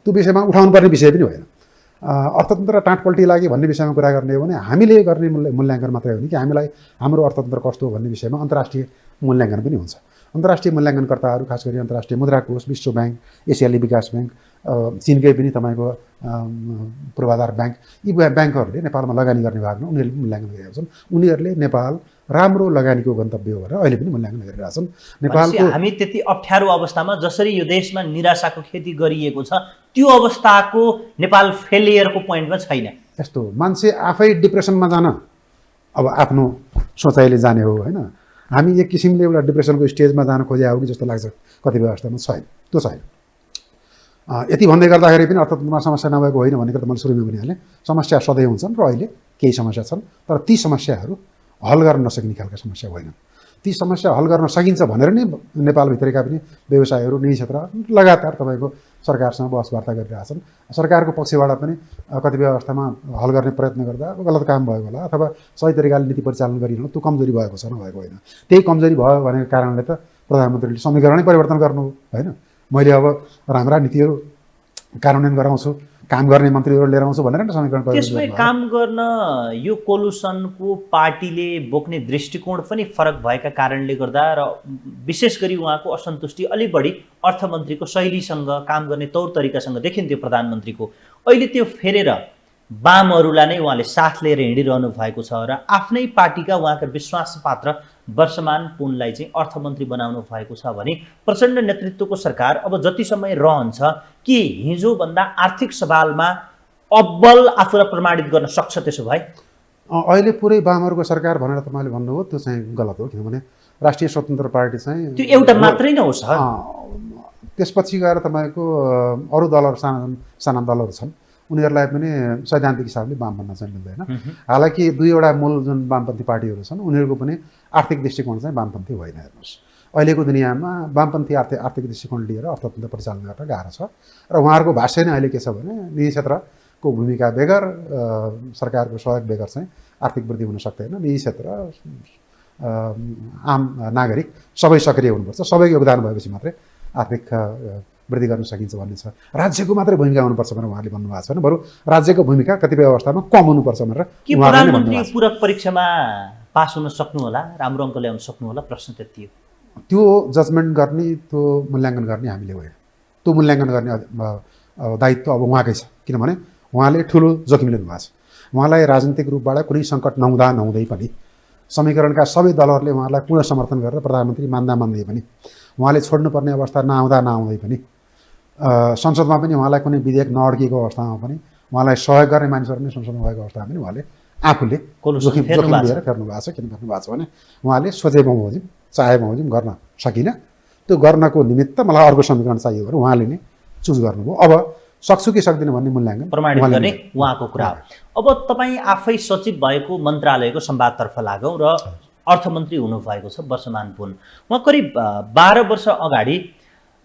Speaker 2: त्यो विषयमा उठाउनु पर्ने विषय पनि होइन। अर्थतन्त्र टाँटपल्टी लाग्यो भन्ने विषयमा कुरा गर्ने हो भने हामीले गर्ने मूल्याङ्कन मात्रै हो नि कि हामीलाई हाम्रो अर्थतन्त्र कस्तो हो भन्ने विषयमा अन्तर्राष्ट्रिय मूल्याङ्कन पनि हुन्छ। अन्तर्राष्ट्रिय मूल्याङ्कनकर्ताहरू, खास गरी अन्तर्राष्ट्रिय मुद्रा कोष, विश्व ब्याङ्क, एसियाली विकास ब्याङ्क, चीनकै पनि तपाईँको पूर्वाधार ब्याङ्क, यी ब्याङ्कहरूले नेपालमा लगानी गर्ने भागमा उनीहरूले पनि मूल्याङ्कन गरिरहेका छन्। उनीहरूले नेपाल राम्रो लगानीको गन्तव्य हो भनेर अहिले पनि मूल्याङ्कन गरिरहेका छन्।
Speaker 1: नेपालको हामी त्यति अप्ठ्यारो अवस्थामा जसरी यो देशमा निराशाको खेती गरिएको छ, त्यो अवस्थाको नेपाल फेलियरको पोइन्टमा छैन।
Speaker 2: यस्तो मान्छे आफै डिप्रेसनमा जान अब आफ्नो सोचाइले जाने हो होइन। हामी एक किसिमले एउटा डिप्रेसनको स्टेजमा जान खोजे हो कि जस्तो लाग्छ कतिपय अवस्थामा। छैन, त्यो छैन। यति भन्दै गर्दाखेरि पनि अर्थतन्त्रमा समस्या नभएको होइन भनेको त मैले सुरुमा भनिहालेँ। समस्या सधैँ हुन्छन् र अहिले केही समस्या छन्, तर ती समस्याहरू हल गर्न नसकिने खालका समस्या होइनन्। ती समस्या हल गर्न सकिन्छ भनेर नै नेपालभित्रका पनि व्यवसायहरू, निजी क्षेत्र लगातार तपाईँको सरकारसँग बहस वार्ता गरिरहेछन्। सरकारको पक्षबाट पनि कतिपय अवस्थामा हल गर्ने प्रयत्न गर्दा गलत काम भएको होला अथवा सही तरिकाले नीति परिचालन गरिरहनु, त्यो कमजोरी भएको छ, नभएको होइन। त्यही कमजोरी भयो भनेको कारणले त प्रधानमन्त्रीले समीकरणै परिवर्तन गर्नु होइन। मैले अब राम्रा नीतिहरू कार्यान्वयन गराउँछु, काम गर्ने मन्त्रीहरू लिएर आउँछु भनेर समीकरण
Speaker 1: त्यसमै काम गर्न यो कोलुसनको पार्टीले बोक्ने दृष्टिकोण पनि फरक भएका कारणले गर्दा र विशेष गरी उहाँको असन्तुष्टि अलि बढी अर्थमन्त्रीको शैलीसँग, काम गर्ने तौर तरिकासँग देखिन्थ्यो प्रधानमन्त्रीको। अहिले त्यो फेरेर वामहरूलाई नै उहाँले साथ लिएर हिँडिरहनु भएको छ र आफ्नै पार्टीका उहाँका विश्वासपात्र वर्षमान पुनलाई चाहिँ अर्थमन्त्री बनाउनु भएको छ भने प्रचण्ड नेतृत्वको सरकार अब जति समय रहन्छ के हिजोभन्दा आर्थिक सवालमा अब्बल आफूलाई प्रमाणित गर्न सक्छ? त्यसो भए
Speaker 2: अहिले पुरै वामहरूको सरकार भनेर तपाईँले भन्नुभयो, त्यो चाहिँ गलत हो। किनभने राष्ट्रिय स्वतन्त्र पार्टी चाहिँ
Speaker 1: त्यो एउटा मात्रै नै हो सर।
Speaker 2: त्यसपछि गएर तपाईँको अरू दलहरू, साना दलहरू छन्, उनीहरूलाई पनि सैद्धान्तिक हिसाबले वाम भन्न चाहिँ मिल्दैन। हालाकि दुईवटा मूल जुन वामपन्थी पार्टीहरू छन् उनीहरूको पनि आर्थिक दृष्टिकोण चाहिँ वामपन्थी होइन। हेर्नुहोस्, अहिलेको दुनियाँमा वामपन्थी आर्थिक दृष्टिकोण लिएर अर्थतन्त्र परिचालन गर्न गाह्रो छ र उहाँहरूको भाष्य नै अहिले के छ भने निजी क्षेत्रको भूमिका बेगर, सरकारको सहयोग बेगर चाहिँ आर्थिक वृद्धि हुन सक्दैन। निजी क्षेत्र, आम नागरिक सबै सक्रिय हुनुपर्छ, सबैको योगदान भएपछि मात्रै आर्थिक वृद्धि गर्न सकिन्छ भन्ने छ। राज्यको मात्रै भूमिका हुनुपर्छ भनेर उहाँले भन्नुभएको छैन, बरु राज्यको भूमिका कतिपय अवस्थामा कम हुनुपर्छ भनेर
Speaker 1: उहाँले भन्नुभएको छ। पूरक परीक्षामा पास हुन सक्नु होला, राम्रो अङ्क ल्याउन सक्नु होला, प्रश्न त्यति हो।
Speaker 2: त्यो जजमेन्ट गर्ने, त्यो मूल्याङ्कन गर्ने हामीले होइन। त्यो मूल्याङ्कन गर्ने दायित्व अब उहाँकै छ, किनभने उहाँले ठुलो जोखिम लिनुभएको छ। उहाँलाई राजनीतिक रूपबाट कुनै सङ्कट नहुँदै पनि समीकरणका सबै दलहरूले उहाँलाई पुनः समर्थन गरेर प्रधानमन्त्री मान्दै पनि, उहाँले छोड्नुपर्ने अवस्था नआउँदै पनि, संसदमा पनि उहाँलाई कुनै विधेयक नअड्किएको अवस्थामा पनि, उहाँलाई सहयोग गर्ने मानिसहरू नै संसदमा भएको अवस्थामा पनि उहाँले आफूले जोखिम लिएर फेर्नु भएको छ। किन फेर्नु भएको छ भने उहाँले सोचे बमोजिम, चाहे बमोजिम गर्न सकिनँ। त्यो गर्नको निमित्त मलाई अर्को समीकरण चाहियो भने उहाँले नै चुज गर्नुभयो। अब सक्छु कि सक्दिनँ भन्ने मूल्याङ्कन
Speaker 1: प्रमाणित
Speaker 2: उहाँले
Speaker 1: गर्ने
Speaker 2: गर्नु।
Speaker 1: उहाँको कुरा हो। अब तपाईँ आफै सचिव भएको मन्त्रालयको संवादतर्फ लागौँ र अर्थमन्त्री हुनुभएको छ वर्षमान पुन। उहाँ करिब 12 वर्ष अगाडि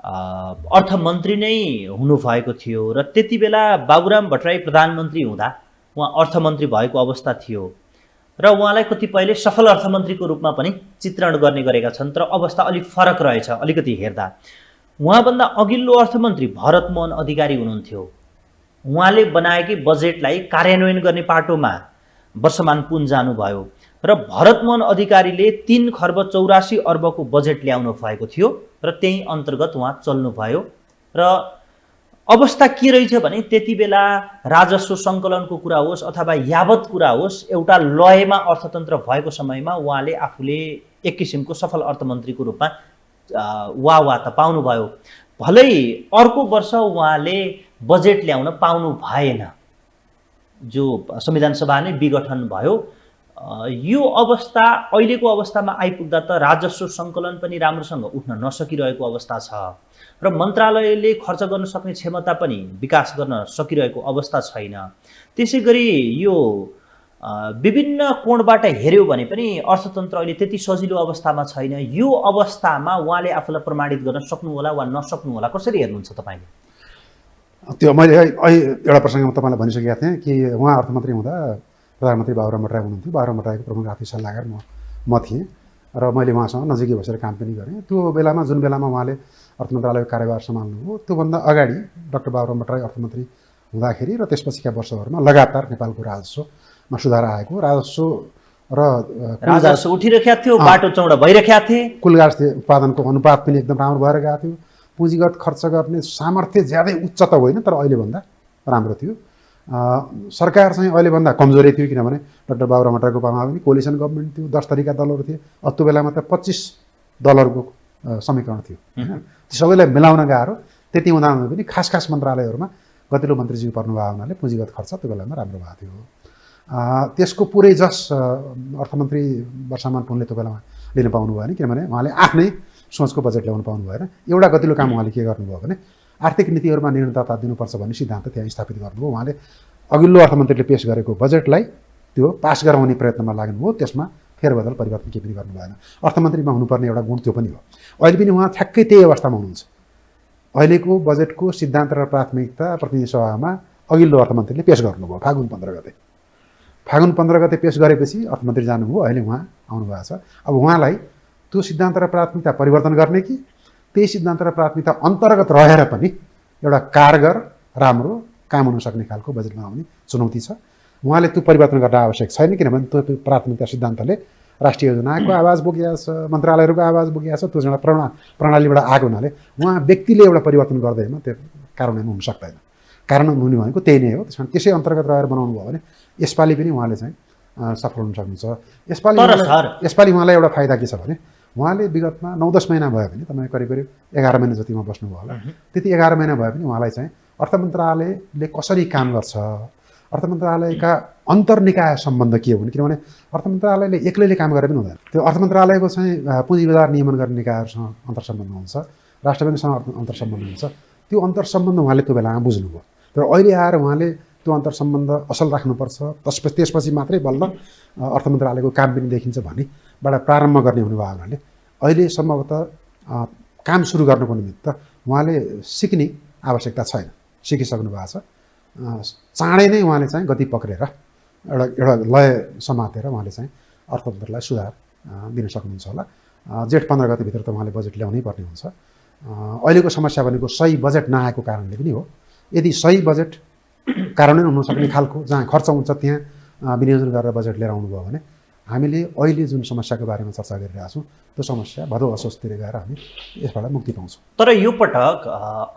Speaker 1: अर्थमन्त्री नै हुनुभएको थियो र त्यति बेला बाबुराम भट्टराई प्रधानमन्त्री हुँदा उहाँ अर्थमन्त्री भएको अवस्था थियो र उहाँलाई कतिपयले सफल अर्थमन्त्रीको रूपमा पनि चित्रण गर्ने गरेका छन्, तर अवस्था अलिक फरक रहेछ अलिकति हेर्दा। उहाँभन्दा अघिल्लो अर्थमन्त्री भरतमोहन अधिकारी हुनुहुन्थ्यो। उहाँले बनाएकै बजेटलाई कार्यान्वयन गर्ने पाटोमा वर्षमान पुन जानुभयो र भरतमोहन अधिकारीले 3 खर्ब 84 अर्बको बजेट ल्याउनु भएको थियो र त्यही अन्तर्गत उहाँ चल्नुभयो र अवस्था के रहेछ भने त्यति बेला राजस्व सङ्कलनको कुरा होस् अथवा यावत कुरा होस्, एउटा लयमा अर्थतन्त्र भएको समयमा उहाँले आफूले एक किसिमको सफल अर्थमन्त्रीको रूपमा वाह त पाउनुभयो। भलै अर्को वर्ष उहाँले बजेट ल्याउन पाउनु भएन, जो संविधान सभा नै विघटन भयो। यो अवस्था अहिलेको अवस्थामा आइपुग्दा त राजस्व सङ्कलन पनि राम्रोसँग उठ्न नसकिरहेको अवस्था छ र मन्त्रालयले खर्च गर्न सक्ने क्षमता पनि विकास गर्न सकिरहेको अवस्था छैन। त्यसै गरी यो विभिन्न कोणबाट हेऱ्यो भने पनि अर्थतन्त्र अहिले त्यति सजिलो अवस्थामा छैन। यो अवस्थामा उहाँले आफूलाई प्रमाणित गर्न सक्नुहोला वा नसक्नुहोला, कसरी हेर्नुहुन्छ तपाईँले?
Speaker 2: त्यो मैले एउटा प्रसङ्गमा तपाईँलाई भनिसकेका थिएँ कि उहाँ अर्थमन्त्री हुँदा प्रधानमन्त्री बाबुराम भट्टराई हुनुहुन्थ्यो। बाबुराम भट्टराईको प्रमुख आर्थिक सल्लाहकार म थिएँ र मैले उहाँसँग नजिकै बसेर काम पनि गरेँ। त्यो बेलामा जुन बेलामा उहाँले अर्थ मन्त्रालयको कार्यभार सम्हाल्नुभयो त्योभन्दा अगाडि डाक्टर बाबुराम भट्टराई अर्थमन्त्री हुँदाखेरि र त्यसपछिका वर्षहरूमा लगातार नेपालको राजस्वमा सुधार आएको,
Speaker 1: राजस्व उठिरहेका थियो, बाटो चौडा भइरहेका थिए,
Speaker 2: कुल गार्हस्थ्य उत्पादनको अनुपात पनि एकदम राम्रो भएर गएको थियो, पुँजीगत खर्च गर्ने सामर्थ्य ज्यादै उच्च त होइन तर अहिलेभन्दा राम्रो थियो। सरकार चाहिँ अहिलेभन्दा कमजोरै थियो किनभने डाक्टर बाबुराम भट्टराईको पालामा पनि कोलिसन गभर्मेन्ट थियो, 10 थरीका दलहरू थिए। त्यो बेलामा त 25 दलहरूको समीकरण थियो होइन, ती सबैलाई मिलाउन गाह्रो। त्यति हुँदा पनि खास मन्त्रालयहरूमा गतिलो मन्त्रीज्यू पर्नुभयो हुनाले पुँजीगत खर्च त्यो बेलामा राम्रो भएको थियो। त्यसको पुरै जस अर्थमन्त्री वर्षमान पुनले त्यो बेलामा लिन पाउनु भएन किनभने उहाँले आफ्नै सोचको बजेट ल्याउनु पाउनु भएन। एउटा गतिलो काम उहाँले के गर्नुभयो भने आर्थिक नीतिहरूमा निरन्तरता दिनुपर्छ भन्ने सिद्धान्त त्यहाँ स्थापित गर्नुभयो। उहाँले अघिल्लो अर्थमन्त्रीले पेश गरेको बजेटलाई त्यो पास गराउने प्रयत्नमा लाग्नुभयो, त्यसमा फेरबदल परिवर्तन केही पनि गर्नु भएन। अर्थमन्त्रीमा हुनुपर्ने एउटा गुण त्यो पनि हो। अहिले पनि उहाँ ठ्याक्कै त्यही अवस्थामा हुनुहुन्छ। अहिलेको बजेटको सिद्धान्त र प्राथमिकता प्रतिनिधि सभामा अघिल्लो अर्थमन्त्रीले पेश गर्नुभयो फागुन 15 गते। फागुन 15 गते पेश गरेपछि अर्थमन्त्री जानुभयो, अहिले उहाँ आउनुभएको छ। अब उहाँलाई त्यो सिद्धान्त र प्राथमिकता परिवर्तन गर्ने कि त्यही सिद्धान्त र प्राथमिकता अन्तर्गत रहेर पनि एउटा कारगर राम्रो काम हुन सक्ने खालको बजेट बनाउने चुनौती छ। उहाँले त्यो परिवर्तन गर्न आवश्यक छैन किनभने त्यो प्राथमिकता सिद्धान्तले राष्ट्रिय योजनाको आवाज बोकेको छ, मन्त्रालयहरूको आवाज बोकेको छ, त्यो एउटा प्रणालीबाट आएको हुनाले उहाँ व्यक्तिले एउटा परिवर्तन गर्दैमा त्यो कार्यान्वयन हुन सक्दैन। कार्यान्वयन हुने भनेको त्यही नै हो। त्यसमा त्यसै अन्तर्गत रहेर बनाउनु भयो भने यसपालि पनि उहाँले चाहिँ सफल हुन सक्नुहुन्छ। यसपालि उहाँलाई एउटा फाइदा के छ भने उहाँले विगतमा 9-10 महिना भयो भने तपाईँ करिब 11 महिना जतिमा बस्नुभयो होला, त्यति 11 महिना भयो भने उहाँलाई चाहिँ अर्थ मन्त्रालयले कसरी काम गर्छ, अर्थ मन्त्रालयका अन्तर्निकाय सम्बन्ध के हुन्, किनभने अर्थ मन्त्रालयले एक्लैले काम गरे पनि हुँदैन। त्यो अर्थ मन्त्रालयको चाहिँ पुँजी बजार नियमन गर्ने निकायहरूसँग अन्तर्सम्बन्ध हुन्छ, राष्ट्र ब्याङ्कसँग अन्तर्सम्बन्ध हुन्छ। त्यो अन्तर्सम्बन्ध उहाँले त्यो बेलामा बुझ्नुभयो। तर अहिले आएर उहाँले त्यो अन्तर्सम्बन्ध असल राख्नुपर्छ, त्यसपछि मात्रै बल्ल अर्थ मन्त्रालयको काम पनि देखिन्छ भन्नेबाट प्रारम्भ गर्ने हुनुभयो हुनाले अहिले सम्भवतः काम सुरु गर्नुको निमित्त उहाँले सिक्ने आवश्यकता छैन, सिकिसक्नु भएको छ। चाँडै नै उहाँले चाहिँ गति पक्रेर एउटा लय समातेर उहाँले चाहिँ अर्थतन्त्रलाई सुधार दिन सक्नुहुन्छ होला। जेठ 15 गतेभित्र त उहाँले बजेट ल्याउनै पर्ने हुन्छ। अहिलेको समस्या भनेको सही बजेट नआएको कारणले पनि हो। यदि सही बजेट कार्यान्वयन हुन सक्ने खालको जहाँ खर्च हुन्छ त्यहाँ विनियोजन गरेर बजेट लिएर आउनुभयो भने हामीले अहिले जुन समस्याको बारेमा चर्चा गरिरहेका छौँ त्यो समस्या भदौ असोजतिर गएर हामी यसबाट मुक्ति पाउँछौँ।
Speaker 1: तर यो पटक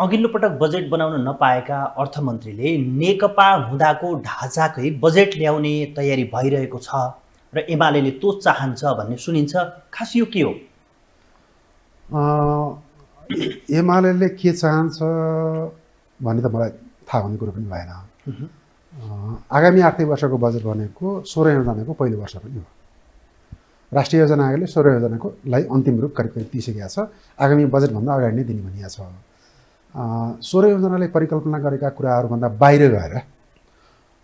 Speaker 1: अघिल्लो पटक बजेट बनाउन नपाएका अर्थमन्त्रीले नेकपा हुँदाको ढाँचाकै बजेट ल्याउने तयारी भइरहेको छ र एमाले त्यो चाहन्छ भन्ने सुनिन्छ। खास यो के हो?
Speaker 2: एमाले के चाहन्छ भन्ने त मलाई थाहा हुने कुरो पनि भएन। आगामी आर्थिक वर्षको बजेट भनेको 16 योजनाको पहिलो वर्ष पनि हो। राष्ट्रिय योजना आयोगले 16 योजनाको लागि अन्तिम रूप करिब दिइसकेको छ। आगामी बजेटभन्दा अगाडि नै दिने भनिएको छ। 16 जनाले परिकल्पना गरेका कुराहरूभन्दा बाहिर गएर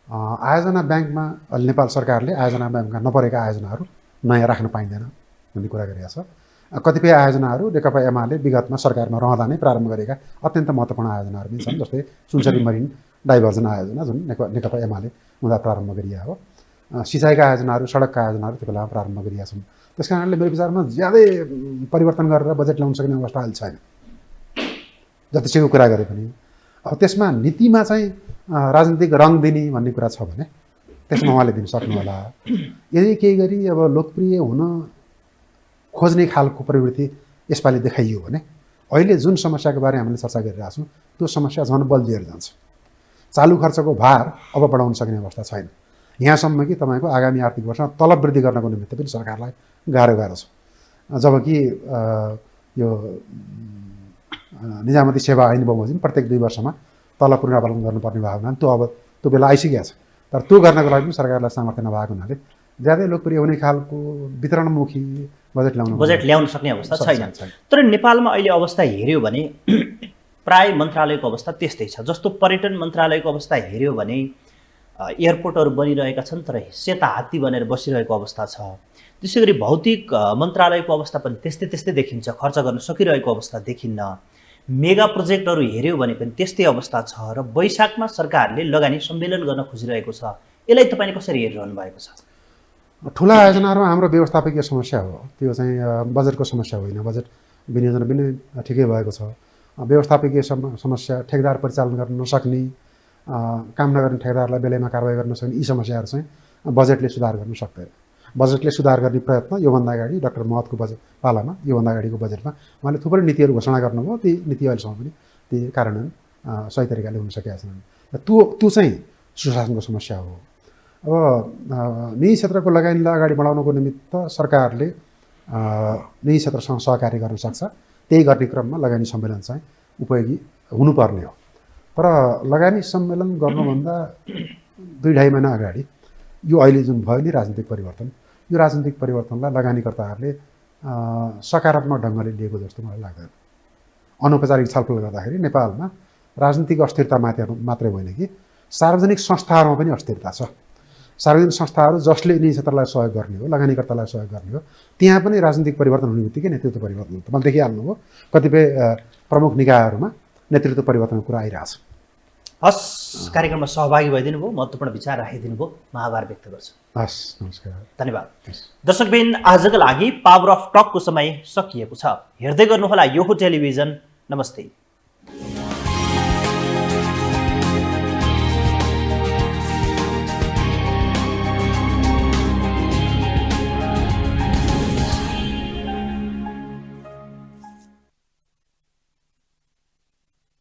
Speaker 2: आयोजना ब्याङ्कमा अहिले नेपाल सरकारले आयोजना ब्याङ्कमा नपरेका आयोजनाहरू नयाँ राख्न पाइँदैन भन्ने कुरा गरेका छ। कतिपय आयोजनाहरू नेकपा एमाले विगतमा सरकारमा रहँदा नै प्रारम्भ गरेका अत्यन्त महत्त्वपूर्ण आयोजनाहरू पनि छन्, जस्तै सुनसरी मरिन डाइभर्जन आयोजना जुन नेकपा एमाले हुँदा प्रारम्भ गरिया हो। सिँचाइका आयोजनाहरू, सडकका आयोजनाहरू त्यो बेलामा प्रारम्भ गरिया छन्। त्यस कारणले मेरो विचारमा ज्यादै परिवर्तन गरेर बजेट ल्याउन सक्ने अवस्था अहिले छैन, जतिसुकै कुरा गरे पनि। अब त्यसमा नीतिमा चाहिँ राजनीतिक रङ दिने भन्ने कुरा छ भने त्यसमा उहाँले दिन सक्नु होला। यदि केही गरी अब लोकप्रिय हुन खोज्ने खालको प्रवृत्ति यसपालि देखाइयो भने अहिले जुन समस्याको बारे हामीले चर्चा गरिरहेका छौँ त्यो समस्या झन् बल्झिएर जान्छ। चालु खर्चको भार अब बढाउन सक्ने अवस्था छैन, यहाँसम्म कि तपाईँको आगामी आर्थिक वर्षमा तलब वृद्धि गर्नको निमित्त पनि सरकारलाई गाह्रो छ। जबकि यो निजामती सेवा ऐन बमोजिम प्रत्येक 2 वर्षमा तलब पुनरावलोकन गर्नुपर्ने भएको हुनाले त्यो बेला आइसकेको छ। तर त्यो गर्नको लागि पनि सरकारलाई सामर्थ्य नभएको हुनाले ज्यादै लोकप्रिय हुने खालको वितरणमुखी बजेट
Speaker 1: ल्याउन सक्ने अवस्था छैन। तर नेपालमा अहिले अवस्था हेऱ्यो भने प्राय मन्त्रालयको अवस्था त्यस्तै छ। जस्तो पर्यटन मन्त्रालयको अवस्था हेऱ्यो भने एयरपोर्टहरू बनिरहेका छन् तर सेता हात्ती बनेर बसिरहेको अवस्था छ। त्यसै गरी भौतिक मन्त्रालयको अवस्था पनि त्यस्तै देखिन्छ, खर्च गर्न सकिरहेको अवस्था देखिन्न। मेगा प्रोजेक्टहरू हेऱ्यो भने पनि त्यस्तै अवस्था छ र वैशाखमा सरकारले लगानी सम्मेलन गर्न खोजिरहेको छ। यसलाई तपाईले कसरी हेरिरहनु भएको छ?
Speaker 2: ठुला आयोजनाहरूमा हाम्रो व्यवस्थापकीय समस्या हो, त्यो चाहिँ बजेटको समस्या होइन। बजेट विनियोजन पनि ठिकै भएको छ। व्यवस्थापकीय समस्या, ठेकदार परिचालन गर्न नसक्ने, काम नगर्ने ठेकदारलाई बेलैमा कारबाही गर्न सक्ने, यी समस्याहरू चाहिँ बजेटले सुधार गर्न सक्दैन। बजेटले सुधार गर्ने प्रयत्न योभन्दा अगाडि डाक्टर महतको बजेट पालामा, योभन्दा अगाडिको बजेटमा उहाँले थुप्रै नीतिहरू घोषणा गर्नुभयो। ती नीति अहिलेसम्म पनि ती कार्यान्वयन सही तरिकाले हुन सकेका छैनन्। त्यो चाहिँ सुशासनको समस्या हो। अब निजी क्षेत्रको लगानीलाई अगाडि बढाउनको निमित्त सरकारले निजी क्षेत्रसँग सहकार्य गर्न सक्छ। त्यही गर्ने क्रममा लगानी सम्मेलन चाहिँ उपयोगी हुनुपर्ने हो। तर लगानी सम्मेलन गर्नुभन्दा 2-2.5 महिना अगाडि यो अहिले जुन भयो नि राजनीतिक परिवर्तन, यो राजनीतिक परिवर्तनलाई लगानीकर्ताहरूले सकारात्मक ढङ्गले लिएको जस्तो मलाई लाग्दैन। अनौपचारिक छलफल गर्दाखेरि नेपालमा राजनीतिक अस्थिरता मात्रै होइन कि सार्वजनिक संस्थाहरूमा पनि अस्थिरता छ। सार्वजनिक संस्थाहरू जसले निजी क्षेत्रलाई सहयोग गर्ने हो, लगानीकर्तालाई सहयोग गर्ने हो, त्यहाँ पनि राजनीतिक परिवर्तन हुने बित्तिकै नेतृत्व परिवर्तन हुन्छ। मैले देखिहाल्नुभयो कतिपय प्रमुख निकायहरूमा नेतृत्व परिवर्तनको कुरा आइरहेछ।
Speaker 1: हस्, कार्यक्रममा सहभागी भइदिनु भयो, महत्त्वपूर्ण विचार राखिदिनु भयो, म आभार व्यक्त गर्छु।
Speaker 2: हस्, नमस्कार,
Speaker 1: धन्यवाद। दर्शकबिन, आजका लागि पावर अफ टकको समय सकिएको छ। हेर्दै गर्नुहोला यो टेलिभिजन। नमस्ते।